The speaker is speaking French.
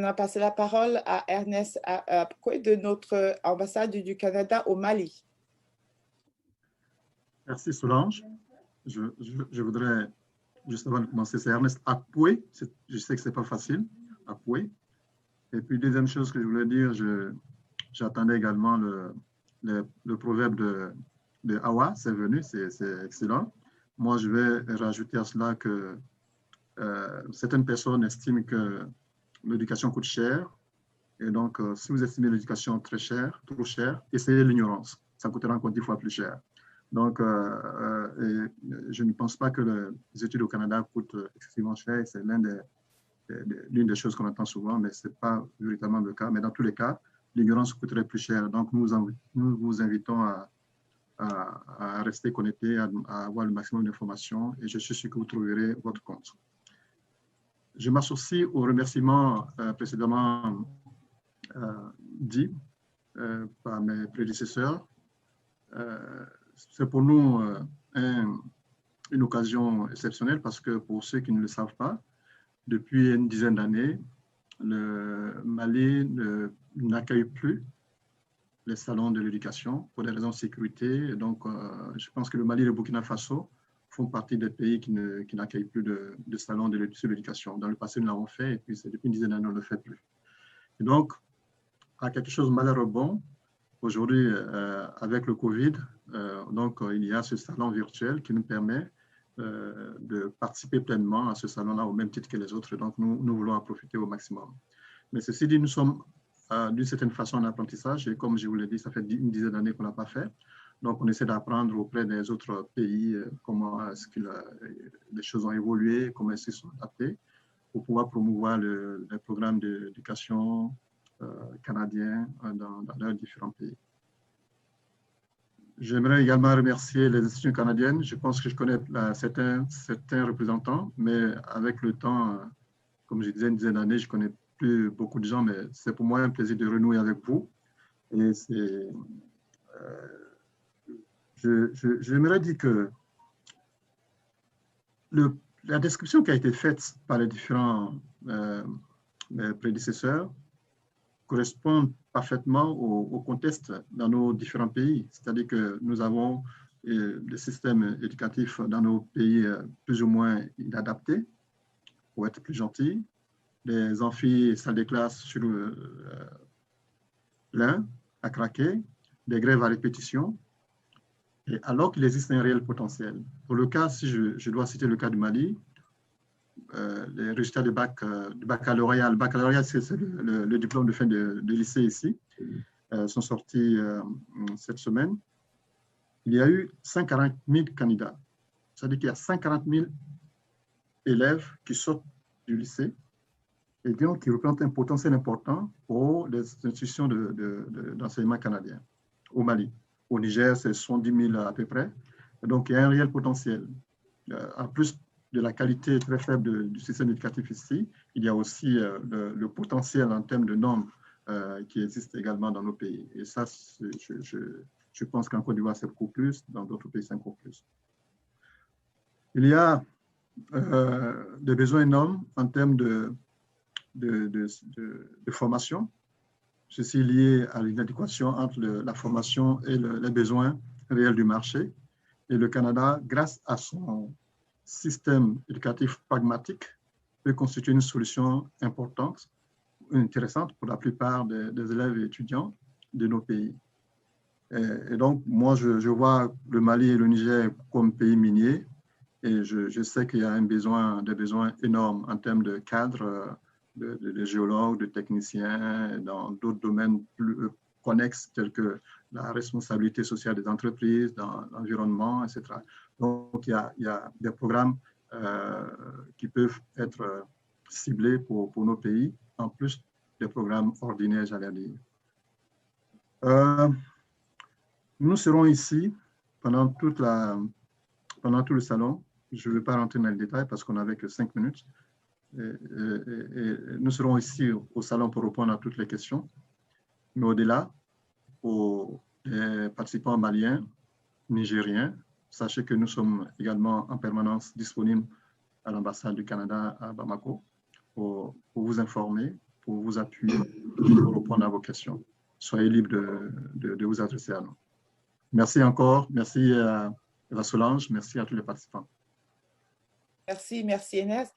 On a passé la parole à Ernest Apkoué de notre ambassade du Canada au Mali. Merci Solange. Je voudrais, juste avant de commencer, c'est Ernest Apkoué. Je sais que ce n'est pas facile, Apkoué. Et puis, deuxième chose que je voulais dire, j'attendais également le proverbe de Hawa, c'est venu, c'est excellent. Moi, je vais rajouter à cela que certaines personnes estiment que l'éducation coûte cher. Et donc, si vous estimez l'éducation très chère, trop chère, essayez l'ignorance. Ça coûtera encore 10 fois plus cher. Donc, je ne pense pas que les études au Canada coûtent excessivement cher. C'est l'une des choses qu'on entend souvent, mais ce n'est pas véritablement le cas. Mais dans tous les cas, l'ignorance coûterait plus cher. Donc, nous vous invitons à rester connectés, à avoir le maximum d'informations et je suis sûr que vous trouverez votre compte. Je m'associe aux remerciements précédemment dit par mes prédécesseurs. C'est pour nous une occasion exceptionnelle parce que pour ceux qui ne le savent pas, depuis une dizaine d'années, le Mali n'accueille plus les salons de l'éducation pour des raisons de sécurité. Donc, je pense que le Mali et le Burkina Faso font partie des pays qui n'accueillent plus de salons de l'éducation. Dans le passé, nous l'avons fait et puis depuis une dizaine d'années, on ne le fait plus. Et donc, à quelque chose de malheureux bon, aujourd'hui, avec le Covid, donc, il y a ce salon virtuel qui nous permet de participer pleinement à ce salon-là au même titre que les autres. Donc, nous voulons en profiter au maximum. Mais ceci dit, nous sommes d'une certaine façon en apprentissage et comme je vous l'ai dit, ça fait une dizaine d'années qu'on n'a pas fait. Donc, on essaie d'apprendre auprès des autres pays comment est-ce que les choses ont évolué, comment est-ce qu'ils sont adaptés pour pouvoir promouvoir les programmes d'éducation canadiens dans leurs différents pays. J'aimerais également remercier les institutions canadiennes. Je pense que je connais certains représentants, mais avec le temps, comme je disais, une dizaine d'années, je ne connais plus beaucoup de gens, mais c'est pour moi un plaisir de renouer avec vous. Et j'aimerais dire que la description qui a été faite par les différents mes prédécesseurs correspond parfaitement au contexte dans nos différents pays. C'est-à-dire que nous avons des systèmes éducatifs dans nos pays plus ou moins inadaptés, pour être plus gentil, des amphis, salles de classe sur plein, à craquer, des grèves à répétition, et alors qu'il existe un réel potentiel. Pour le cas, si je dois citer le cas du Mali, les résultats du baccalauréat. Le baccalauréat, c'est le diplôme de fin de lycée ici, sont sortis cette semaine. Il y a eu 140 000 candidats. C'est-à-dire qu'il y a 140 000 élèves qui sortent du lycée et donc qui représentent un potentiel important pour les institutions d'enseignement canadien au Mali. Au Niger, c'est 70 000 à peu près. Donc, il y a un réel potentiel. En plus de la qualité très faible du système éducatif ici, il y a aussi le potentiel en termes de nombre qui existe également dans nos pays. Et ça, je pense qu'en Côte d'Ivoire, c'est beaucoup plus, dans d'autres pays, c'est encore plus. Il y a des besoins énormes en termes de formation. Ceci est lié à l'inadéquation entre la formation et les besoins réels du marché. Et le Canada, grâce à son système éducatif pragmatique, peut constituer une solution importante, intéressante pour la plupart des élèves et étudiants de nos pays. Et donc, moi, je vois le Mali et le Niger comme pays miniers et je sais qu'il y a des besoins énormes en termes de cadres, de géologues, de techniciens, dans d'autres domaines plus connexes tels que la responsabilité sociale des entreprises, dans l'environnement, etc. Donc, il y a des programmes qui peuvent être ciblés pour nos pays, en plus des programmes ordinaires, j'allais dire. Nous serons ici pendant tout le salon. Je ne vais pas rentrer dans les détails parce qu'on n'avait que 5 minutes. Et nous serons ici au salon pour répondre à toutes les questions. Mais au-delà, pour les participants maliens, nigériens, sachez que nous sommes également en permanence disponibles à l'ambassade du Canada à Bamako pour vous informer pour vous appuyer, pour répondre à vos questions. Soyez libre de vous adresser à nous. Merci encore. Merci à Eva Solange. Merci à tous les participants. Merci, merci Enes.